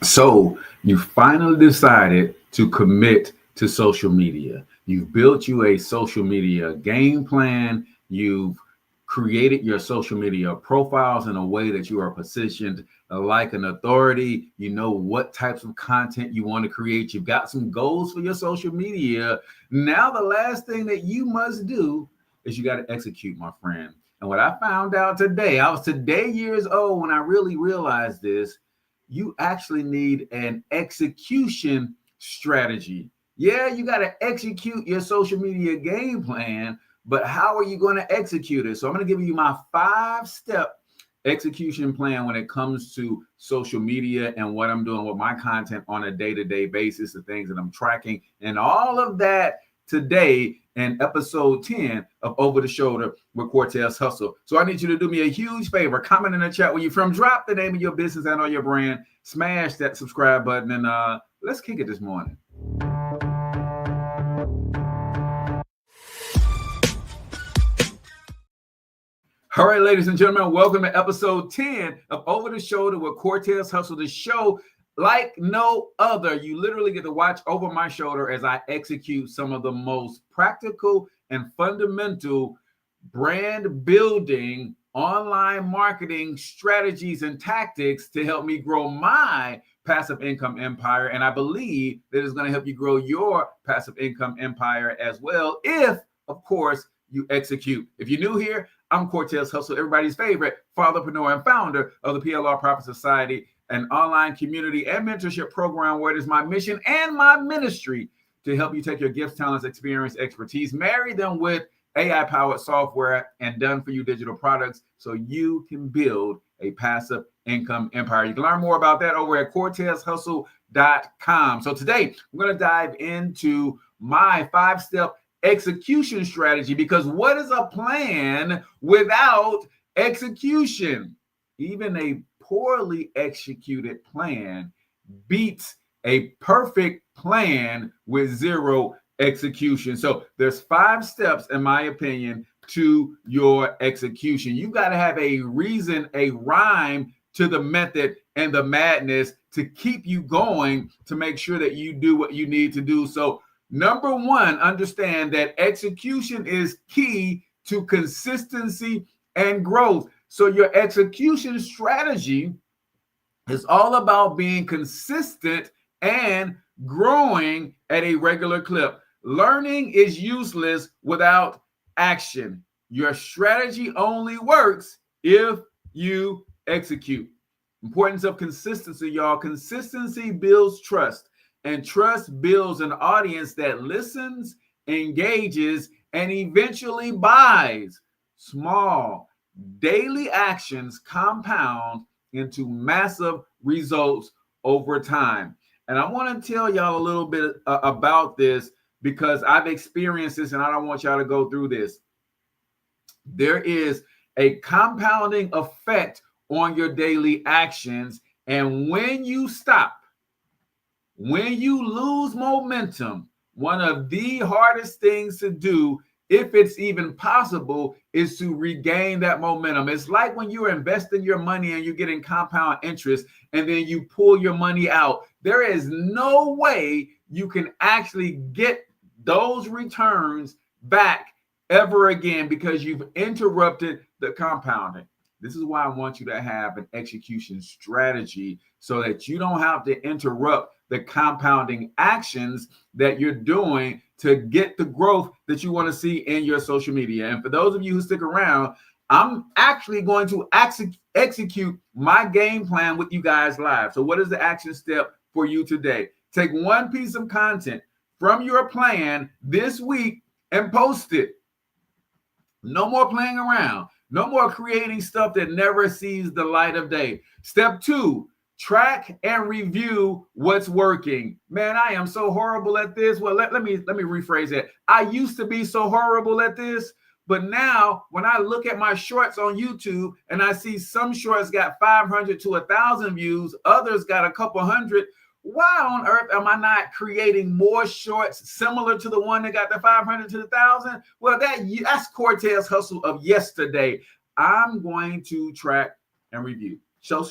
So you finally decided to commit to social media. You've built you a social media game plan. You've created your social media profiles in a way that you are positioned like an authority. You know what types of content you want to create. You've got some goals for your social media. Now, the last thing that you must do is you got to execute, my friend. And what I found out today, I was today years old when I really realized this, you actually need an execution strategy. Yeah, you got to execute your social media game plan, but how are you going to execute it? So I'm going to give you my 5-step execution plan when it comes to social media and what I'm doing with my content on a day-to-day basis, the things that I'm tracking, and all of that today in episode 10 of Over the Shoulder with Cortez Hustle. So I need you to do me a huge favor. Comment in the chat where you're from. Drop the name of your business and or your brand. Smash that subscribe button, and let's kick it this morning. All right, ladies and gentlemen, welcome to episode 10 of Over the Shoulder with Cortez Hustle, the show like no other. You literally get to watch over my shoulder as I execute some of the most practical and fundamental brand building, online marketing strategies and tactics to help me grow my passive income empire. And I believe that it's going to help you grow your passive income empire as well, if, of course, you execute. If you're new here, I'm Cortez Hustle, everybody's favorite fatherpreneur and founder of the PLR Profit Society, an online community and mentorship program where it is my mission and my ministry to help you take your gifts, talents, experience, expertise, marry them with AI-powered software and done-for-you digital products so you can build a passive income empire. You can learn more about that over at cortezhustle.com. So today, we're going to dive into my 5-step execution strategy, because what is a plan without execution? Even a poorly executed plan beats a perfect plan with zero execution. So there's 5 steps, in my opinion, to your execution. You got to have a reason, a rhyme to the method and the madness to keep you going, to make sure that you do what you need to do. So number 1, understand that execution is key to consistency and growth. So your execution strategy is all about being consistent and growing at a regular clip. Learning is useless without action. Your strategy only works if you execute. Importance of consistency, y'all. Consistency builds trust, and trust builds an audience that listens, engages, and eventually buys. Small daily actions compound into massive results over time. And I want to tell y'all a little bit about this, because I've experienced this and I don't want y'all to go through this. There is a compounding effect on your daily actions. And when you stop, when you lose momentum, one of the hardest things to do, if it's even possible, is to regain that momentum. It's like when you're investing your money and you're getting compound interest and then you pull your money out. There is no way you can actually get those returns back ever again, because you've interrupted the compounding. This is why I want you to have an execution strategy, so that you don't have to interrupt the compounding actions that you're doing to get the growth that you want to see in your social media. And for those of you who stick around, I'm actually going to execute my game plan with you guys live. So what is the action step for you today? Take one piece of content from your plan this week and post it. No more playing around. No more creating stuff that never sees the light of day. Step 2, track and review what's working. Man, I am so horrible at this. Well, let me rephrase that. I used to be so horrible at this, but now when I look at my shorts on YouTube and I see some shorts got 500 to 1,000 views, others got a couple hundred, why on earth am I not creating more shorts similar to the one that got the 500 to the 1,000? Well, that's Cortez Hustle of yesterday. I'm going to track and review. So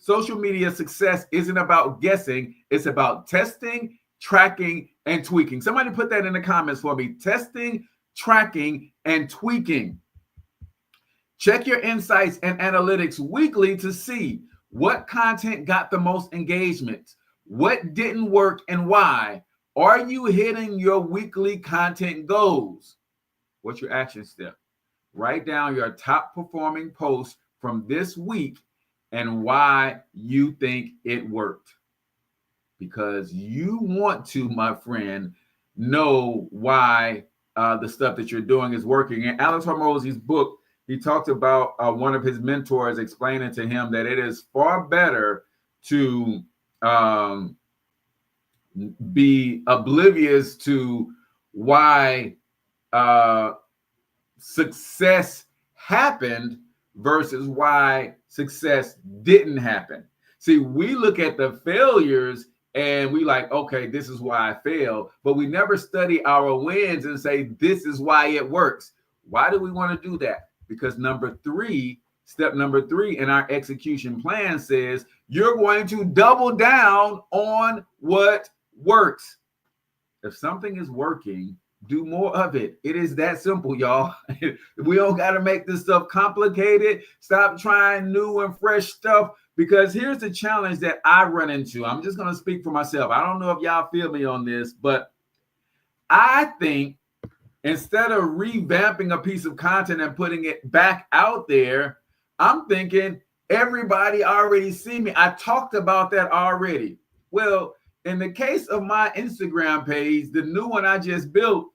Social media success isn't about guessing. It's about testing, tracking, and tweaking. Somebody put that in the comments for me. Testing, tracking, and tweaking. Check your insights and analytics weekly to see what content got the most engagement, what didn't work, and why. Are you hitting your weekly content goals? What's your action step? Write down your top performing posts from this week and why you think it worked. Because you want to, my friend, know why the stuff that you're doing is working. In Alex Hormozi's book, he talked about one of his mentors explaining to him that it is far better to be oblivious to why success happened versus why success didn't happen. See, we look at the failures and we like, okay, this is why I failed, but we never study our wins and say, this is why it works. Why do we want to do that? Because step number three in our execution plan says you're going to double down on what works. If something is working, do more of it. It is that simple, y'all. We don't got to make this stuff complicated. Stop trying new and fresh stuff, because here's the challenge that I run into. I'm just going to speak for myself. I don't know if y'all feel me on this, but I think instead of revamping a piece of content and putting it back out there, I'm thinking everybody already see me. I talked about that already. Well, in the case of my Instagram page, the new one I just built,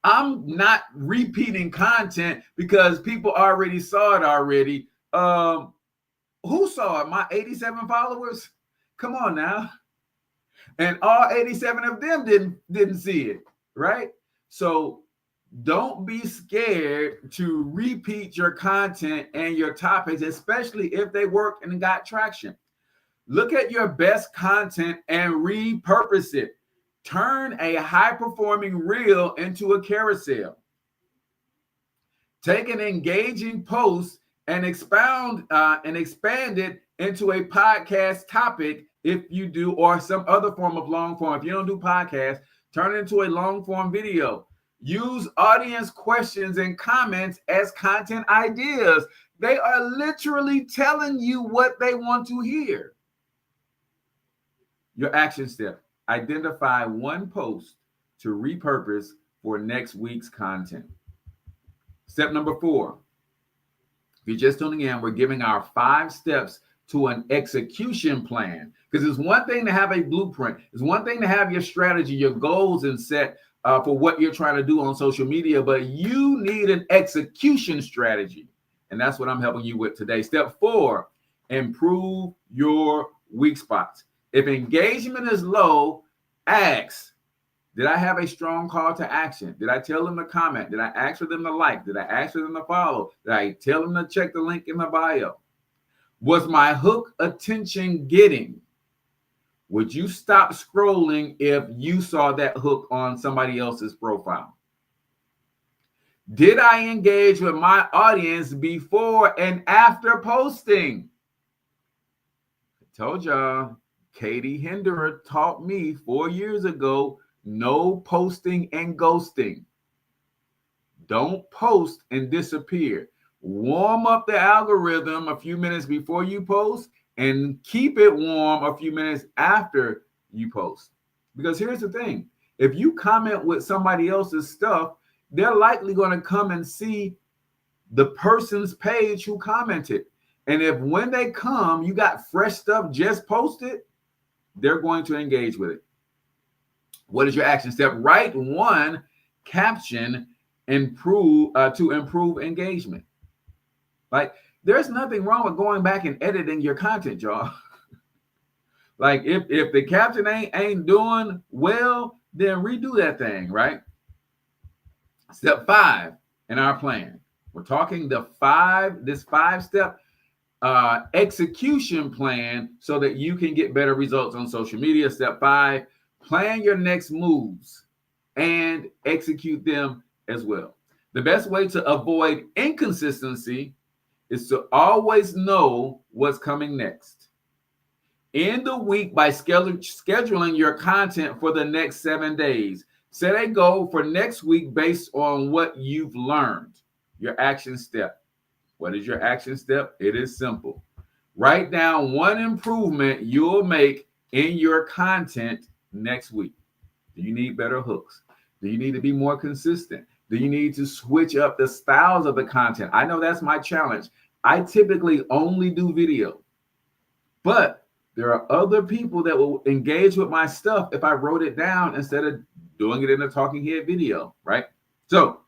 I'm not repeating content because people already saw it already. Who saw it? My 87 followers? Come on now. And all 87 of them didn't see it, right? So don't be scared to repeat your content and your topics, especially if they work and got traction. Look at your best content and repurpose it. Turn a high-performing reel into a carousel. Take an engaging post and expand it into a podcast topic if you do, or some other form of long form. If you don't do podcasts, turn it into a long form video. Use audience questions and comments as content ideas. They are literally telling you what they want to hear. Your action step: identify one post to repurpose for next week's content. Step number 4. If you're just tuning in, we're giving our 5 steps to an execution plan. Because it's one thing to have a blueprint. It's one thing to have your strategy, your goals and set for what you're trying to do on social media, but you need an execution strategy. And that's what I'm helping you with today. Step 4, improve your weak spots. If engagement is low, ask, did I have a strong call to action? Did I tell them to comment? Did I ask for them to like? Did I ask for them to follow? Did I tell them to check the link in my bio? Was my hook attention getting? Would you stop scrolling if you saw that hook on somebody else's profile? Did I engage with my audience before and after posting? I told y'all, Katie Hinderer taught me 4 years ago, no posting and ghosting. Don't post and disappear. Warm up the algorithm a few minutes before you post and keep it warm a few minutes after you post. Because here's the thing. If you comment with somebody else's stuff, they're likely going to come and see the person's page who commented. And if when they come, you got fresh stuff just posted, they're going to engage with it. What is your action step? Write one caption to improve engagement. Like, there's nothing wrong with going back and editing your content, y'all. Like, if the caption ain't doing well, then redo that thing, right? Step 5 in our plan. We're talking this 5-step execution plan so that you can get better results on social media. Step 5, plan your next moves and execute them as well. The best way to avoid inconsistency is to always know what's coming next. End the week by scheduling your content for the next 7 days. Set a goal for next week based on what you've learned. Your action step. What is your action step? It is simple. Write down one improvement you'll make in your content next week. Do you need better hooks? Do you need to be more consistent? Do you need to switch up the styles of the content? I know that's my challenge. I typically only do video, but there are other people that will engage with my stuff if I wrote it down instead of doing it in a talking head video, right? So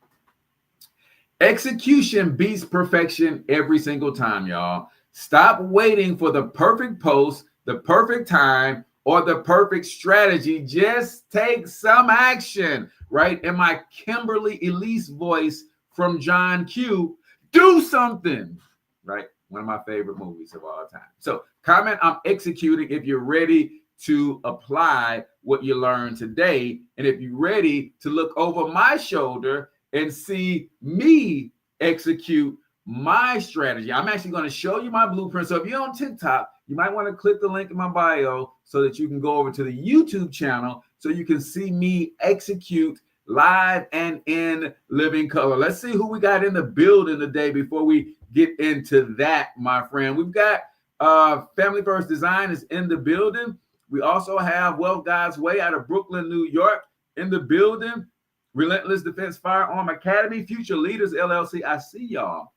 execution beats perfection every single time, y'all. Stop waiting for the perfect post, the perfect time, or the perfect strategy. Just take some action, right? In my Kimberly Elise voice from John Q, do something, right? One of my favorite movies of all time. So comment, I'm executing if you're ready to apply what you learned today. And if you're ready to look over my shoulder and see me execute my strategy. I'm actually going to show you my blueprint. So if you're on TikTok, you might want to click the link in my bio so that you can go over to the YouTube channel so you can see me execute live and in living color. Let's see who we got in the building today before we get into that, my friend. We've got Family First Design is in the building. We also have Wealth God's Way out of Brooklyn, New York in the building. Relentless Defense Firearm Academy, Future Leaders LLC. I see y'all.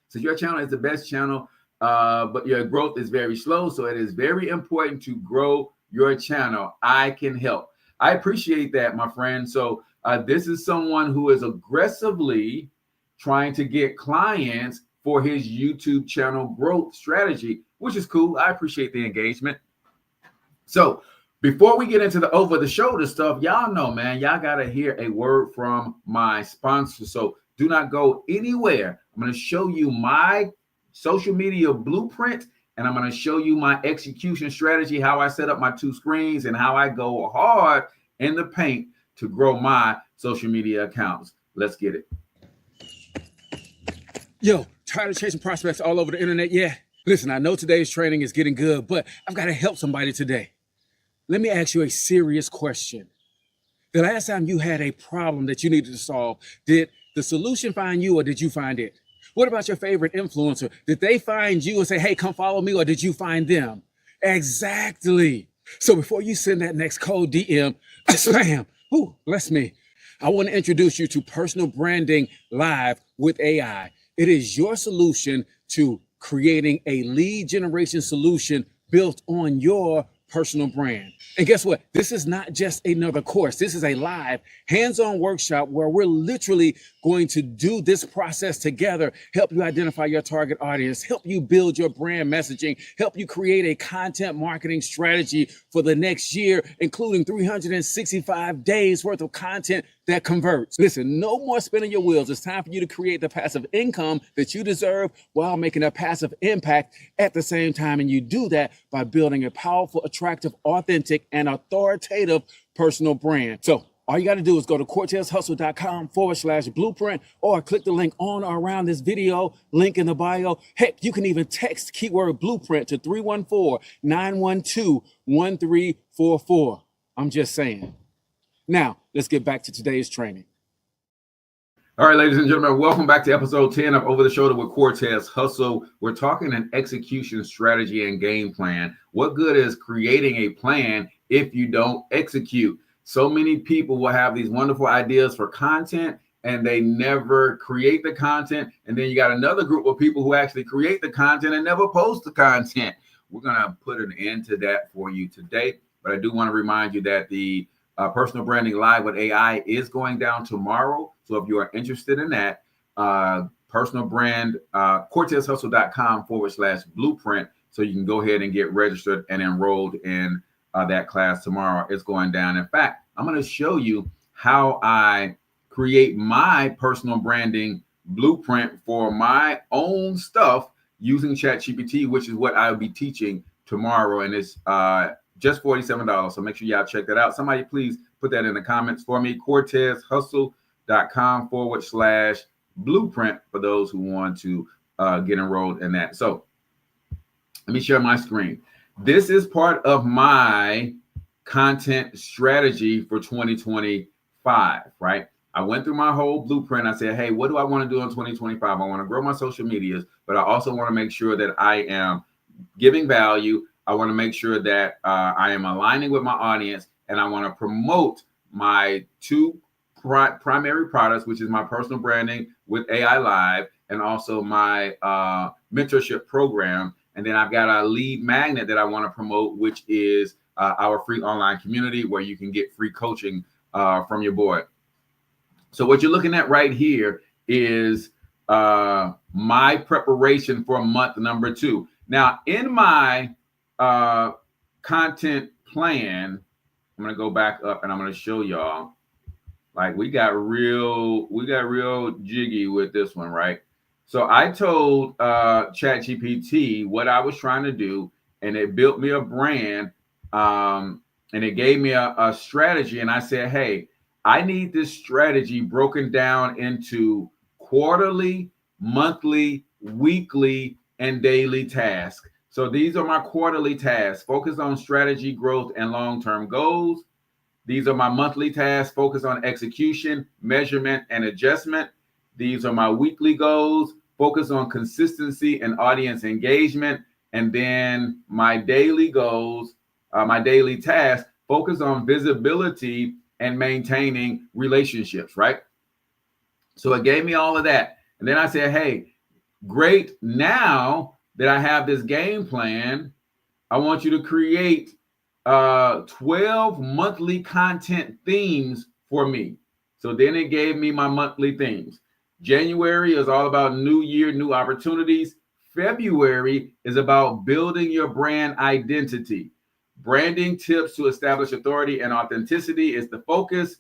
So your channel is the best channel, but your growth is very slow. So it is very important to grow your channel. I can help. I appreciate that, my friend. So this is someone who is aggressively trying to get clients for his YouTube channel growth strategy, which is cool. I appreciate the engagement. So before we get into the over the shoulder stuff, y'all know, man, y'all got to hear a word from my sponsor. So do not go anywhere. I'm going to show you my social media blueprint, and I'm going to show you my execution strategy, how I set up my 2 screens, and how I go hard in the paint to grow my social media accounts. Let's get it. Yo, tired of chasing prospects all over the internet? Yeah. Listen, I know today's training is getting good, but I've got to help somebody today. Let me ask you a serious question. The last time you had a problem that you needed to solve, did the solution find you or did you find it? What about your favorite influencer? Did they find you and say, hey, come follow me, or did you find them? Exactly. So before you send that next cold DM, spam, ooh, bless me, I want to introduce you to Personal Branding Live with AI. It is your solution to creating a lead generation solution built on your personal brand. And guess what? This is not just another course. This is a live hands-on workshop where we're literally going to do this process together, help you identify your target audience, help you build your brand messaging, help you create a content marketing strategy for the next year, including 365 days worth of content that converts. Listen, no more spinning your wheels. It's time for you to create the passive income that you deserve while making a passive impact at the same time. And you do that by building a powerful, attractive, authentic, and authoritative personal brand. So all you got to do is go to cortezhustle.com/blueprint or click the link on or around this video, link in the bio. Heck, you can even text keyword blueprint to 314-912-1344. I'm just saying. Now, let's get back to today's training. All right, ladies and gentlemen, welcome back to episode 10 of Over the Shoulder with Cortez Hustle. We're talking an execution strategy and game plan. What good is creating a plan if you don't execute? So many people will have these wonderful ideas for content and they never create the content. And then you got another group of people who actually create the content and never post the content. We're going to put an end to that for you today. But I do want to remind you that the Personal Branding Live with AI is going down tomorrow. So if you are interested in that, personal brand, cortezhustle.com/blueprint. So you can go ahead and get registered and enrolled in that class tomorrow. It's going down. In fact, I'm going to show you how I create my personal branding blueprint for my own stuff using ChatGPT, which is what I'll be teaching tomorrow. And it's just $47. So make sure y'all check that out. Somebody please put that in the comments for me. cortezhustle.com/blueprint for those who want to get enrolled in that. So let me share my screen. This is part of my content strategy for 2025, right? I went through my whole blueprint. I said, hey, what do I want to do in 2025? I want to grow my social medias, but I also want to make sure that I am giving value. I want to make sure that I am aligning with my audience, and I want to promote my two primary products, which is my personal branding with AI Live and also my mentorship program. And then I've got a lead magnet that I want to promote, which is our free online community where you can get free coaching from your boy. So what you're looking at right here is my preparation for month number 2. Now, in my content plan, I'm going to go back up and I'm going to show y'all. Like we got real jiggy with this one, right? So I told ChatGPT what I was trying to do, and it built me a brand, and it gave me a strategy. And I said, hey, I need this strategy broken down into quarterly, monthly, weekly, and daily tasks. So these are my quarterly tasks. Focus on strategy, growth, and long-term goals. These are my monthly tasks. Focus on execution, measurement, and adjustment. These are my weekly goals. Focus on consistency and audience engagement. And then my daily goals, my daily tasks, focus on visibility and maintaining relationships, right? So it gave me all of that. And then I said, hey, great. Now that I have this game plan, I want you to create 12 monthly content themes for me. So then it gave me my monthly themes. January is all about new year, new opportunities. February is about building your brand identity. Branding tips to establish authority and authenticity is the focus.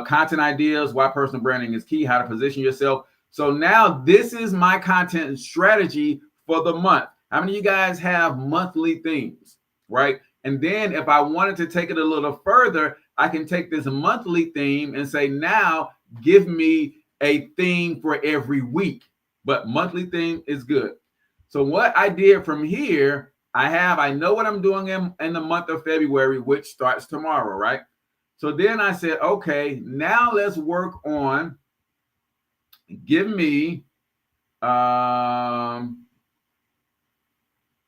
Content ideas, why personal branding is key, how to position yourself. So now this is my content strategy for the month. How many of you guys have monthly themes, right? And then if I wanted to take it a little further, I can take this monthly theme and say, now give me a theme for every week. But monthly theme is good. So what I did from here, I know what I'm doing in the month of February, which starts tomorrow, right? So then I said, okay, now let's work on give me, all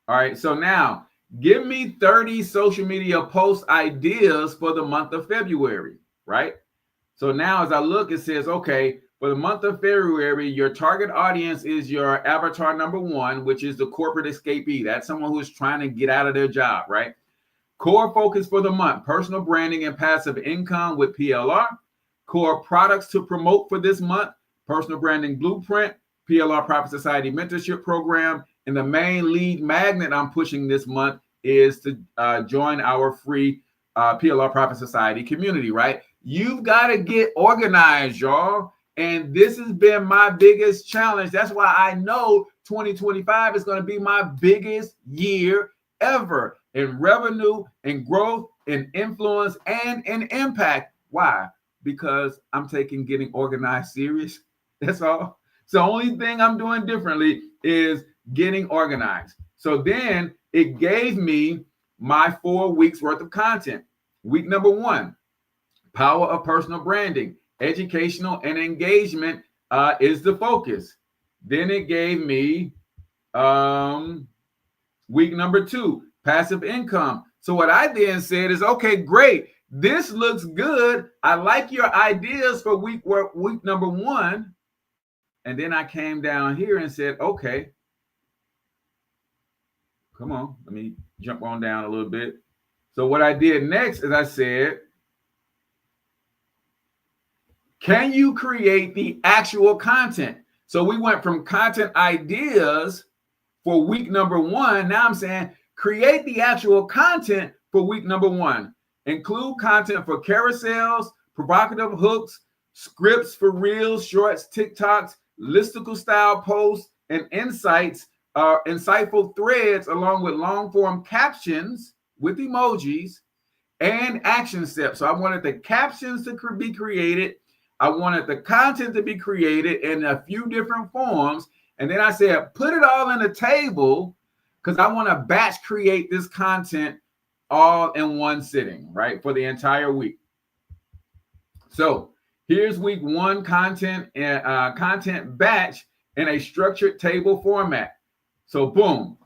right, so now give me 30 social media post ideas for the month of February, right? So now as I look, it says, okay, for the month of February, your target audience is your avatar number 1, which is the corporate escapee. That's someone who's trying to get out of their job, right? Core focus for the month, personal branding and passive income with PLR. Core products to promote for this month, personal branding blueprint, PLR Profit Society mentorship program. And the main lead magnet I'm pushing this month is to join our free PLR Profit Society community, right? You've got to get organized, y'all. And this has been my biggest challenge. That's why I know 2025 is going to be my biggest year ever in revenue and growth and influence and in impact. Why? Because I'm taking getting organized serious. That's all. So the only thing I'm doing differently is getting organized. So then it gave me my 4 weeks worth of content. Week number 1, power of personal branding, educational and engagement is the focus. Then it gave me week number 2, passive income. So what I then said is, okay, great. This looks good. I like your ideas for week number 1. And then I came down here and said, okay, come on, let me jump on down a little bit. So what I did next is I said, can you create the actual content? So we went from content ideas for week number 1. Now I'm saying, create the actual content for week number 1. Include content for carousels, provocative hooks, scripts for reels, shorts, TikToks, listicle style posts, and insightful threads, along with long form captions with emojis and action steps. So I wanted the captions to be created. I wanted the content to be created in a few different forms. And then I said, put it all in a table because I want to batch create this content all in one sitting, right? For the entire week. So here's week one content and content batch in a structured table format. So boom.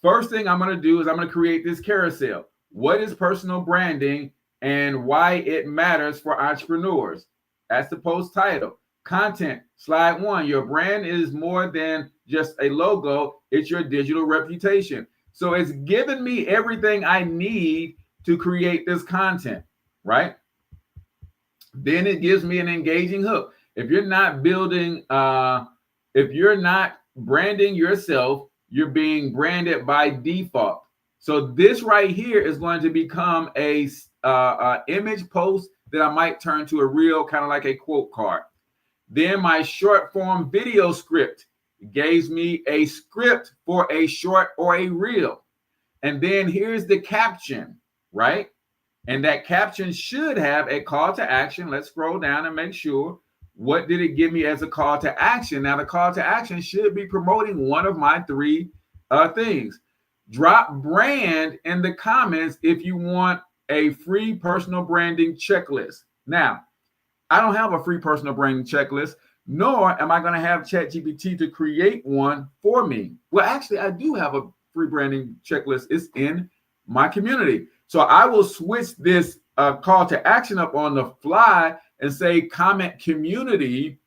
First thing I'm going to do is I'm going to create this carousel. What is personal branding and why it matters for entrepreneurs? That's the post title. Content, slide one. Your brand is more than just a logo. It's your digital reputation. So it's given me everything I need to create this content, right? Then it gives me an engaging hook. If you're not building, if you're not branding yourself, you're being branded by default. So this right here is going to become a image post that I might turn to a reel, kind of like a quote card. Then my short form video script gives me a script for a short or a reel. And then here's the caption, right? And that caption should have a call to action. Let's scroll down and make sure. What did it give me as a call to action? Now, the call to action should be promoting one of my three things. Drop brand in the comments if you want a free personal branding checklist. Now, I don't have a free personal branding checklist, nor am I going to have ChatGPT to create one for me. Well, actually, I do have a free branding checklist. It's in my community. So I will switch this call to action up on the fly and say comment community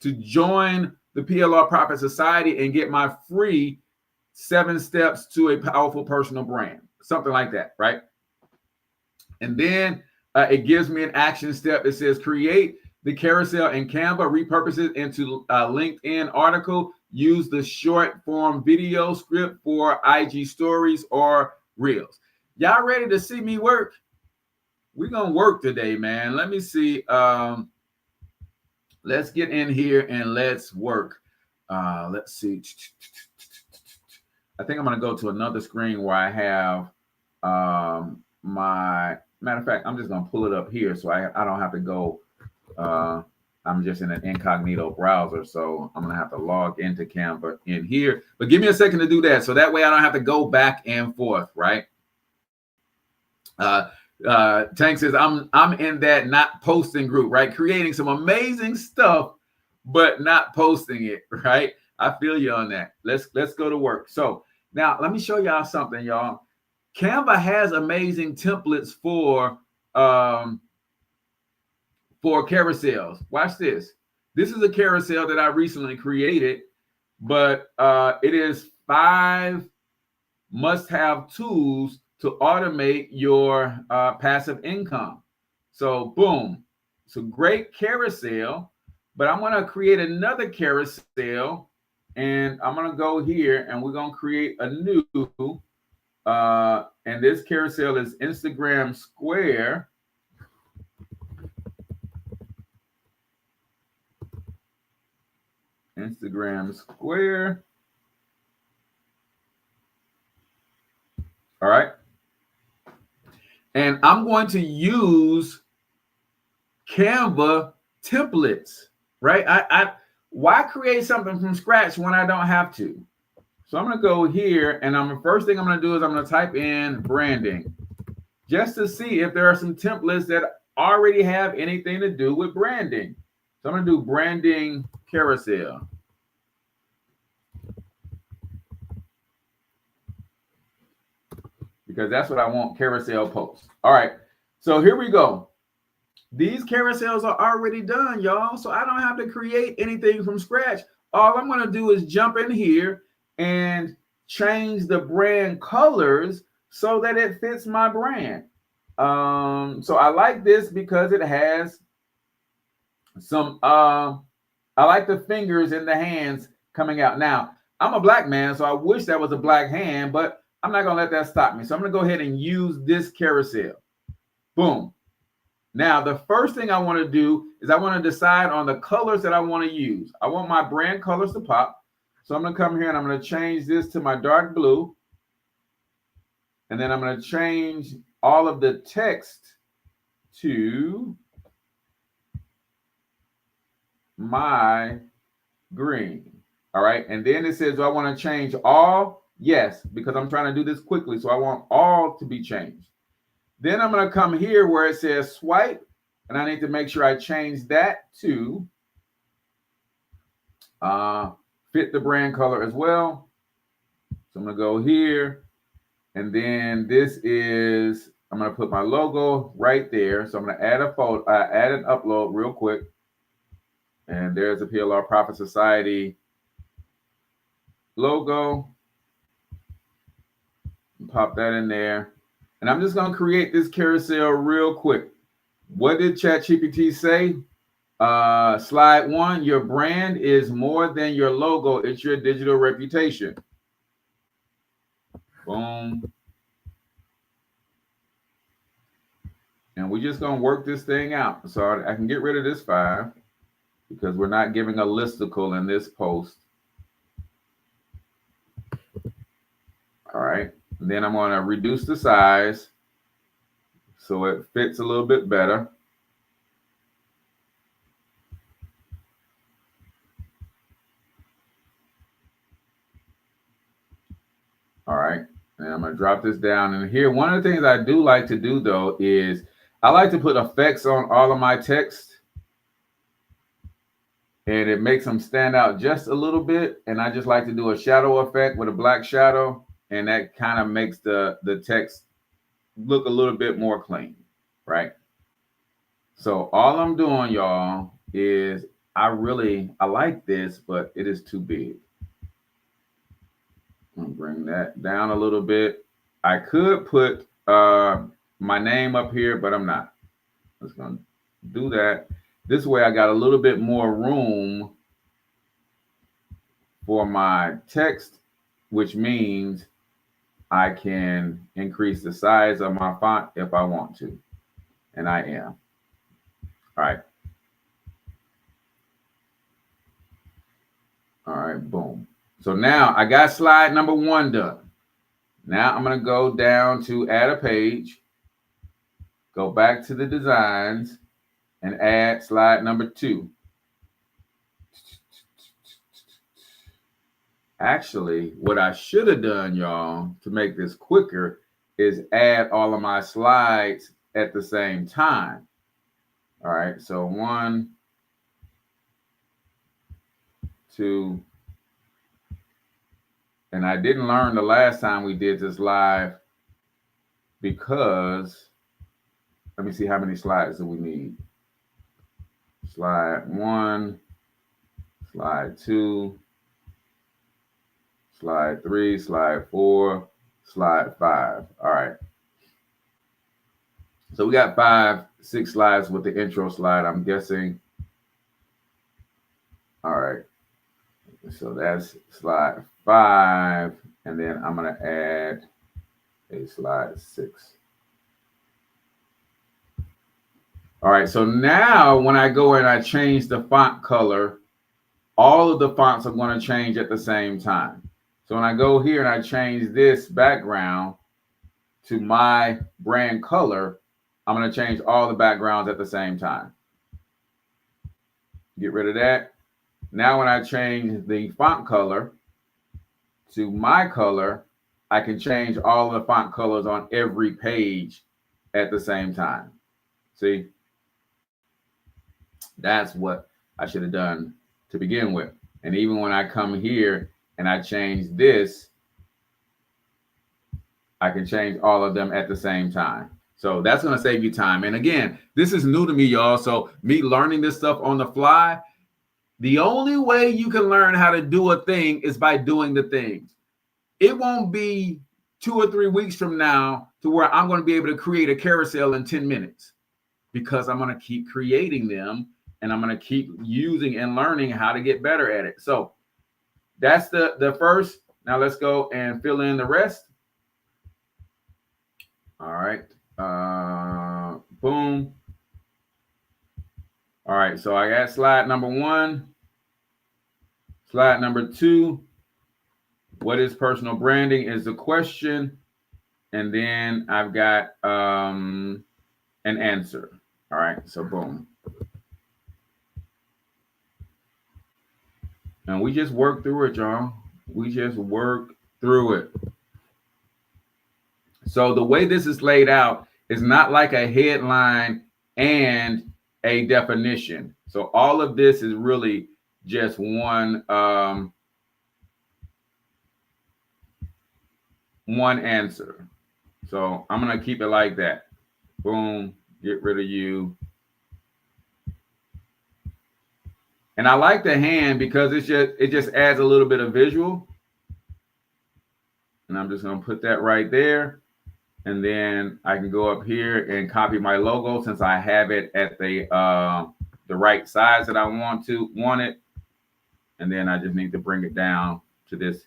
to join the PLR Profit Society and get my free 7 steps to a powerful personal brand, something like that, right? And then it gives me an action step. It says create the carousel in Canva, repurpose it into a LinkedIn article, use the short form video script for IG stories or reels. Y'all ready to see me work? We're going to work today, man. Let me see. Let's get in here and let's work. Let's see. I think I'm going to go to another screen where I have my, matter of fact, I'm just going to pull it up here so I don't have to go. I'm just in an incognito browser, so I'm going to have to log into Canva in here. But give me a second to do that, so that way I don't have to go back and forth, right? Tank says I'm in that not posting group, right? Creating some amazing stuff, but not posting it, right? I feel you on that. Let's go to work. So now let me show y'all something, y'all. Canva has amazing templates for carousels. Watch this. This is a carousel that I recently created, but it is 5 must-have tools to automate your passive income. So boom, it's a great carousel, but I'm going to create another carousel, and I'm going to go here and we're going to create a new, and this carousel is Instagram Square. Instagram Square. All right. And I'm going to use Canva templates, right? Why create something from scratch when I don't have to? So I'm going to go here, and the first thing I'm going to do is I'm going to type in branding just to see if there are some templates that already have anything to do with branding. So I'm going to do branding carousel. Because that's what I want, carousel posts. All right, so here we go. These carousels are already done, y'all, so I don't have to create anything from scratch. All I'm going to do is jump in here and change the brand colors so that it fits my brand. So I like this because it has some, I like the fingers and the hands coming out. Now, I'm a black man, so I wish that was a black hand, but I'm not going to let that stop me. So I'm going to go ahead and use this carousel. Boom. Now, the first thing I want to do is I want to decide on the colors that I want to use. I want my brand colors to pop. So I'm going to come here and I'm going to change this to my dark blue. And then I'm going to change all of the text to my green. All right. And then it says, do I want to change all? Yes, because I'm trying to do this quickly. So I want all to be changed. Then I'm going to come here where it says swipe. And I need to make sure I change that to fit the brand color as well. So I'm going to go here. And then this is, I'm going to put my logo right there. So I'm going to add a photo, add an upload real quick. And there's the PLR Profit Society logo. Pop that in there. And I'm just going to create this carousel real quick. What did ChatGPT say? Slide 1, your brand is more than your logo. It's your digital reputation. Boom. And we're just going to work this thing out. So I can get rid of this 5 because we're not giving a listicle in this post. All right. And then I'm going to reduce the size so it fits a little bit better. All right. And I'm going to drop this down. And here, one of the things I do like to do, though, is I like to put effects on all of my text. And it makes them stand out just a little bit. And I just like to do a shadow effect with a black shadow. And that kind of makes the text look a little bit more clean, right? So all I'm doing, y'all, is I like this, but it is too big. I'm gonna bring that down a little bit. I could put my name up here, but I'm not. I'm just gonna do that. This way I got a little bit more room for my text, which means I can increase the size of my font if I want to. And I am. All right. All right, boom. So now I got slide number 1 done. Now I'm going to go down to add a page, go back to the designs, and add slide number 2. Actually, what I should have done, y'all, to make this quicker is add all of my slides at the same time. All right, so 1, 2, and I didn't learn the last time we did this live because, let me see how many slides do we need. Slide 1, slide 2, slide 3, slide 4, slide 5. All right. So we got 5, 6 slides with the intro slide, I'm guessing. All right. So that's slide 5. And then I'm going to add a slide 6. All right. So now when I go and I change the font color, all of the fonts are going to change at the same time. So when I go here and I change this background to my brand color, I'm going to change all the backgrounds at the same time. Get rid of that. Now when I change the font color to my color, I can change all the font colors on every page at the same time. See? That's what I should have done to begin with. And even when I come here and I change this, I can change all of them at the same time. So that's going to save you time. And again, this is new to me, y'all. So me learning this stuff on the fly, the only way you can learn how to do a thing is by doing the things. It won't be 2 or 3 weeks from now to where I'm going to be able to create a carousel in 10 minutes because I'm going to keep creating them and I'm going to keep using and learning how to get better at it. So that's the first. Now let's go and fill in the rest. All right. Boom. All right. So I got slide number 1. Slide number 2. What is personal branding is the question. And then I've got an answer. All right. So boom. And we just work through it, y'all. We just work through it. So the way this is laid out is not like a headline and a definition. So all of this is really just one answer. So I'm gonna keep it like that. Boom, get rid of you. And I like the hand because it just adds a little bit of visual. And I'm just gonna put that right there. And then I can go up here and copy my logo since I have it at the right size that I want it. And then I just need to bring it down to this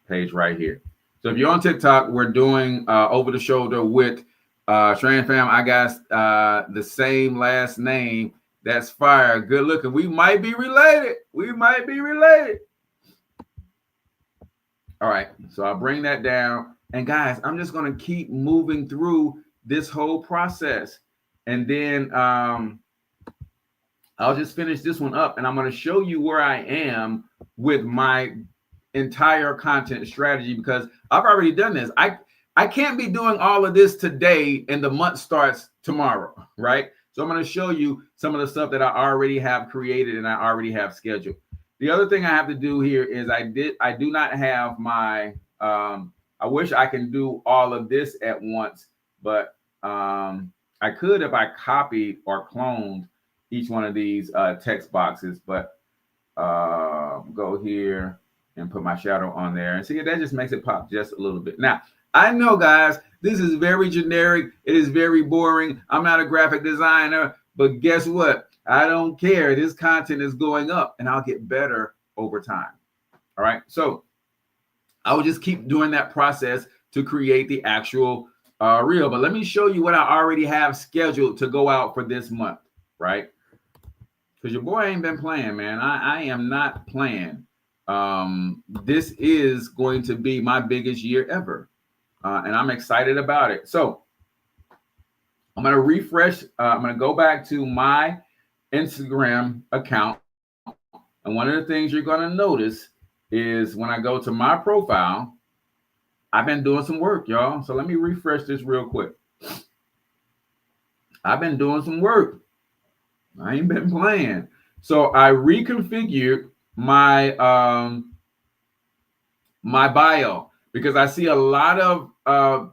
page right here. So if you're on TikTok, we're doing over the shoulder with Strand Fam. I got the same last name. That's fire. Good looking. We might be related. We might be related. All right. So I'll bring that down. And guys, I'm just going to keep moving through this whole process. And then I'll just finish this one up. And I'm going to show you where I am with my entire content strategy because I've already done this. I can't be doing all of this today and the month starts tomorrow, right? So I'm going to show you some of the stuff that I already have created and I already have scheduled. The other thing I have to do here is I do not have my I wish I can do all of this at once, but I could if I copied or cloned each one of these text boxes, but go here and put my shadow on there and see that just makes it pop just a little bit. Now, I know, guys, this is very generic. It is very boring. I'm not a graphic designer, but guess what? I don't care. This content is going up and I'll get better over time. All right. So I will just keep doing that process to create the actual reel. But let me show you what I already have scheduled to go out for this month, right? Because your boy ain't been playing, man. I am not playing. This is going to be my biggest year ever. And I'm excited about it. So I'm going to refresh. I'm going to go back to my Instagram account. And one of the things you're going to notice is when I go to my profile, I've been doing some work, y'all. So let me refresh this real quick. I've been doing some work. I ain't been playing. So I reconfigured my my bio because I see a lot of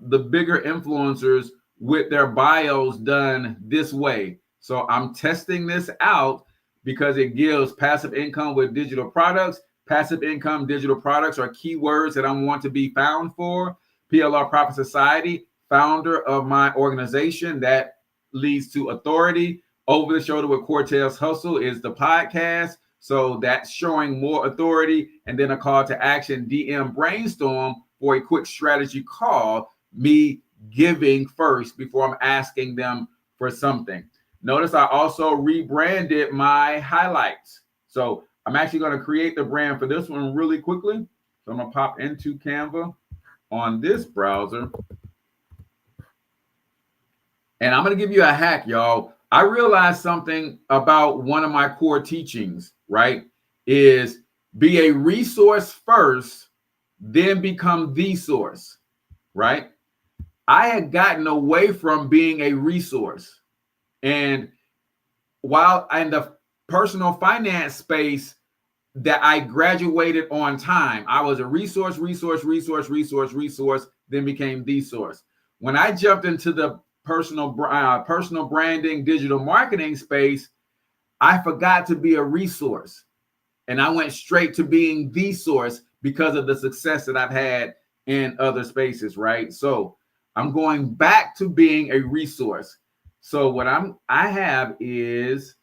the bigger influencers with their bios done this way. So I'm testing this out because it gives passive income with digital products. Passive income digital products are keywords that I want to be found for. PLR Profit Society, founder of my organization that leads to authority. Over the Shoulder with Cortez Hustle is the podcast. So that's showing more authority. And then a call to action, DM Brainstorm for a quick strategy call, me giving first before I'm asking them for something. Notice I also rebranded my highlights. So I'm actually going to create the brand for this one really quickly. So I'm going to pop into Canva on this browser. And I'm going to give you a hack, y'all. I realized something about one of my core teachings, right? Is be a resource first, then become the source, right? I had gotten away from being a resource. And while in the personal finance space that I graduated on time, I was a resource, then became the source. When I jumped into the personal branding, digital marketing space, I forgot to be a resource. And I went straight to being the source because of the success that I've had in other spaces, right? So I'm going back to being a resource. So what I have is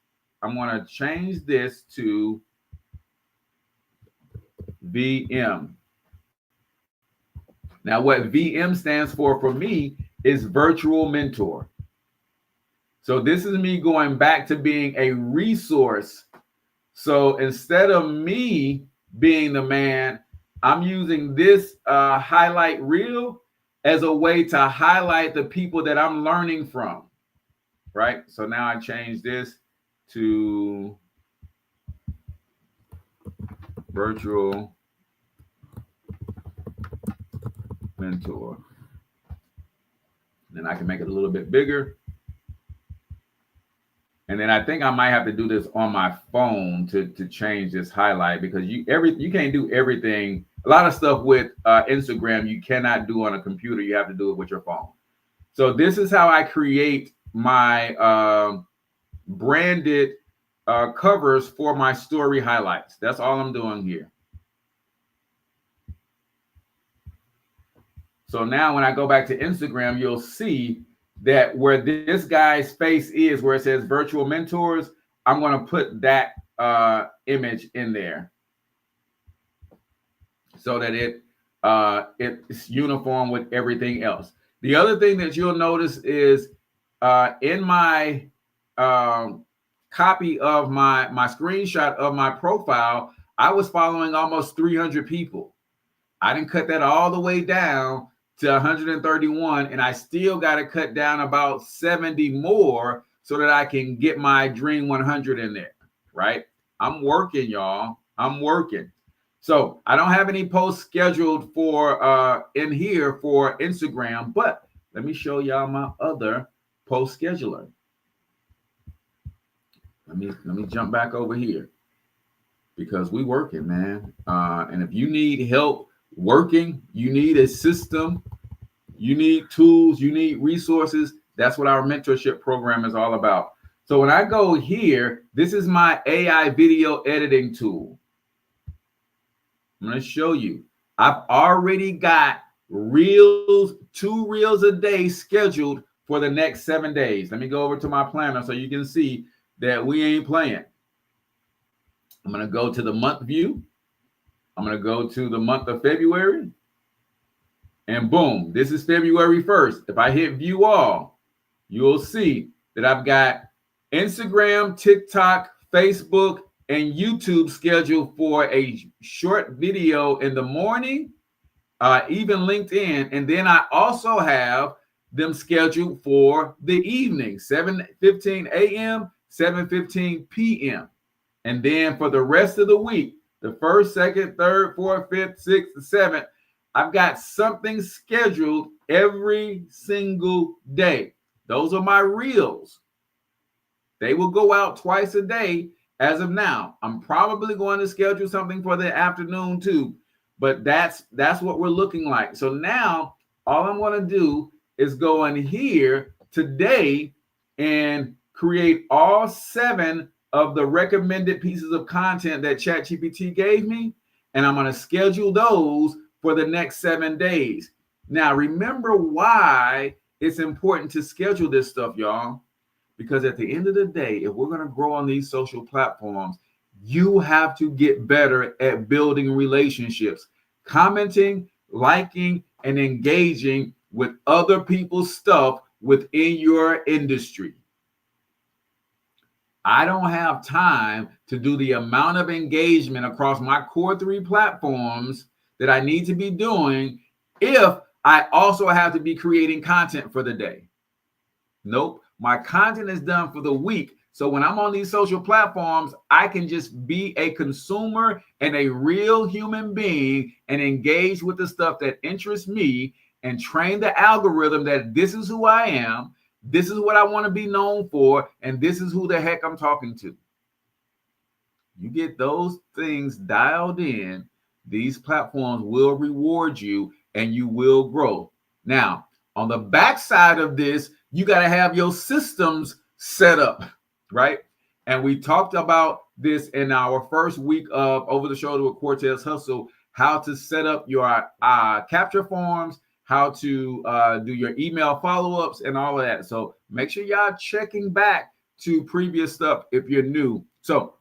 I'm going to change this to VM. Now, what VM stands for me is virtual mentor. So this is me going back to being a resource. So instead of me being the man, I'm using this highlight reel as a way to highlight the people that I'm learning from, right? So now I change this to virtual mentor. Then I can make it a little bit bigger. And then I think I might have to do this on my phone to change this highlight, because you can't do everything. A lot of stuff with Instagram you cannot do on a computer. You have to do it with your phone. So this is how I create my branded covers for my story highlights. That's all I'm doing here. So now when I go back to Instagram, you'll see that where this guy's face is, where it says virtual mentors, I'm going to put that image in there so that it's uniform with everything else. The other thing that you'll notice is in my copy of my screenshot of my profile, I was following almost 300 people. I didn't cut that all the way down to 131, and I still got to cut down about 70 more so that I can get my Dream 100 in there, right? I'm working, y'all. I'm working. So I don't have any posts scheduled for in here for Instagram, but let me show y'all my other post scheduler. Let me jump back over here, because we working, man. And if you need help working, you need a system, you need tools, you need resources, that's what our mentorship program is all about. So when I go here, this is my AI video editing tool. I'm going to show you. I've already got reels, 2 reels a day scheduled for the next 7 days. Let me go over to my planner so you can see that we ain't playing. I'm going to go to the month view. I'm going to go to the month of February. And boom, this is February 1st. If I hit view all, you'll see that I've got Instagram, TikTok, Facebook, and YouTube scheduled for a short video in the morning, even LinkedIn. And then I also have them scheduled for the evening, 7:15 a.m., 7:15 p.m. And then for the rest of the week, the 1st, 2nd, 3rd, 4th, 5th, 6th, 7th, I've got something scheduled every single day. Those are my reels. They will go out twice a day as of now. I'm probably going to schedule something for the afternoon too, but that's what we're looking like. So now all I'm going to do is go in here today and create all 7 of the recommended pieces of content that ChatGPT gave me, and I'm going to schedule those for the next 7 days. Now, remember why it's important to schedule this stuff, y'all. Because at the end of the day, if we're going to grow on these social platforms, you have to get better at building relationships, commenting, liking, and engaging with other people's stuff within your industry. I don't have time to do the amount of engagement across my core 3 platforms that I need to be doing if I also have to be creating content for the day. Nope. My content is done for the week. So when I'm on these social platforms, I can just be a consumer and a real human being and engage with the stuff that interests me and train the algorithm that this is who I am, this is what I want to be known for, and this is who the heck I'm talking to. You get those things dialed in, these platforms will reward you and you will grow. Now, on the backside of this, you got to have your systems set up, right? And we talked about this in our first week of Over the Shoulder with Cortez Hustle, how to set up your capture forms, how to do your email follow-ups and all of that. So make sure y'all checking back to previous stuff if you're new. So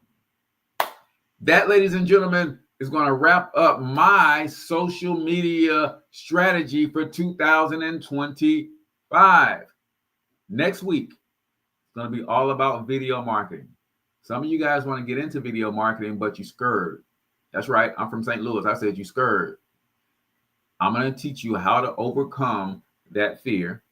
that, ladies and gentlemen, is going to wrap up my social media strategy for 2025. Next week, it's going to be all about video marketing. Some of you guys want to get into video marketing, but you scared. That's right. I'm from St. Louis. I said you scared. I'm going to teach you how to overcome that fear.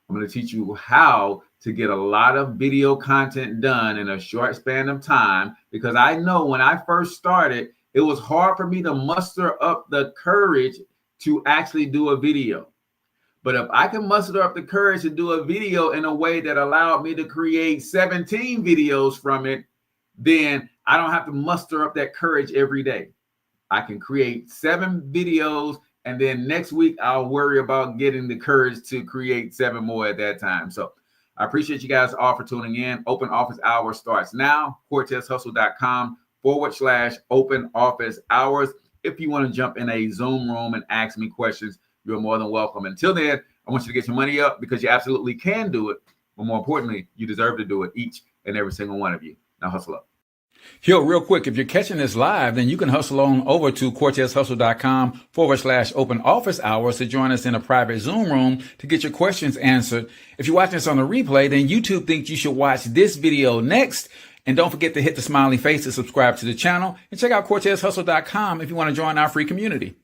I'm going to teach you how to get a lot of video content done in a short span of time, because I know when I first started, it was hard for me to muster up the courage to actually do a video. But if I can muster up the courage to do a video in a way that allowed me to create 17 videos from it, then I don't have to muster up that courage every day. I can create 7 videos, and then next week I'll worry about getting the courage to create 7 more at that time. So I appreciate you guys all for tuning in. Open office hours starts now. CortezHustle.com/open office hours. If you want to jump in a Zoom room and ask me questions, you're more than welcome. Until then, I want you to get your money up because you absolutely can do it. But more importantly, you deserve to do it, each and every single one of you. Now hustle up. Yo, real quick, if you're catching this live, then you can hustle on over to CortezHustle.com/open office hours to join us in a private Zoom room to get your questions answered. If you're watching this on the replay, then YouTube thinks you should watch this video next. And don't forget to hit the smiley face to subscribe to the channel and check out CortezHustle.com if you want to join our free community.